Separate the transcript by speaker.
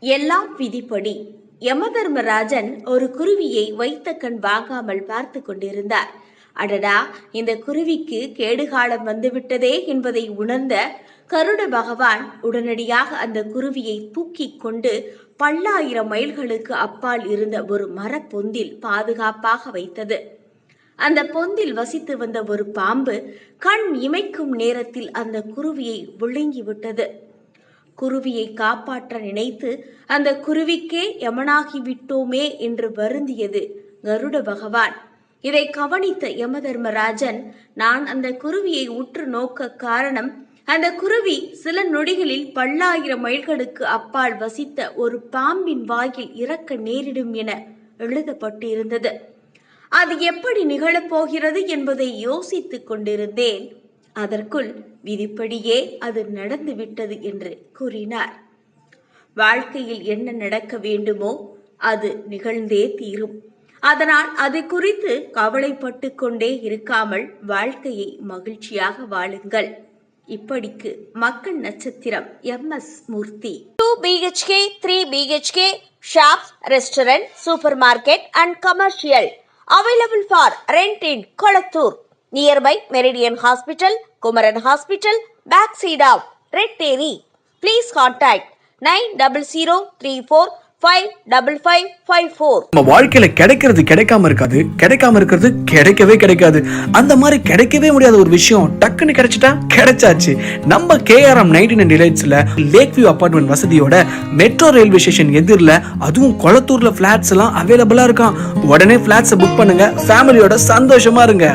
Speaker 1: எல்லாம் விதிப்படி. யமதர்மராஜன் ஒரு குருவியை வைத்த கண் வாங்காமல் பார்த்து கொண்டிருந்தார். அடடா, இந்த குருவிக்கு கேடுகாலம் வந்துவிட்டதே என்பதை உணர்ந்த கருட பகவான் உடனடியாக அந்த குருவியை தூக்கி கொண்டு பல்லாயிரம் மைல்களுக்கு அப்பால் இருந்த ஒரு மரப்பொந்தில் பாதுகாப்பாக வைத்தது. அந்த பொந்தில் வசித்து வந்த ஒரு பாம்பு கண் இமைக்கும் நேரத்தில் அந்த குருவியை விழுங்கிவிட்டது. குருவியை காப்பாற்ற நினைத்து அந்த குருவிக்கே யமனாகி விட்டோமே என்று வருந்தியது கருட பகவான். இதை கவனித்த யமதர்மராஜன், நான் அந்த குருவியை உற்று நோக்க காரணம், அந்த குருவி சில நொடிகளில் பல்லாயிரம் மைல்களுக்கு அப்பால் வசித்த ஒரு பாம்பின் வாயில் இறக்க நேரிடும் என எழுதப்பட்டிருந்தது. அது எப்படி நிகழப்போகிறது என்பதை யோசித்துக் கொண்டிருந்தேன். அதற்குள் விதிப்படியே அது நடந்துவிட்டது என்று கூறினார். வாழ்க்கையில் என்ன நடக்க வேண்டுமோ அது நிகழ்ந்தே தீரும். அதனால் அது குறித்து கவலைப்பட்டு கொண்டே இருக்காமல் வாழ்க்கையை மகிழ்ச்சியாக வாழுங்கள். இப்படிக்கு மக்கள் நட்சத்திரம் MS Murthy.
Speaker 2: 2 BHK, 3 BHK, shops, restaurant, supermarket and commercial available for rent in Kolattur, nearby Meridian Hospital, Kumaran Hospital, backside of Red Terry. Please contact 9034555554.
Speaker 3: நம்ம வாழ்க்கையில கிடைக்கிறது கிடைக்காம இருக்காது, கிடைக்காம இருக்கிறது கிடைக்கவே கிடைக்காது. அந்த மாதிரி கிடைக்கவே முடியாத ஒரு விஷயம் டக்குன்னு கிடைச்சிட்டா கிடைச்சாச்சு. நம்ம KRM 99 டிலைட்ஸ்ல லேக் வியூ அபார்ட்மெண்ட் வசதியோட மெட்ரோ ரயில்வே ஸ்டேஷன் எதிரில், அதுவும் கொளத்தூர்ல பிளாட்ஸ் எல்லாம் அவைலபிளா இருக்கான். உடனே பிளாட்ஸ் புக் பண்ணுங்க, ஃபேமிலியோட சந்தோஷமா இருங்க.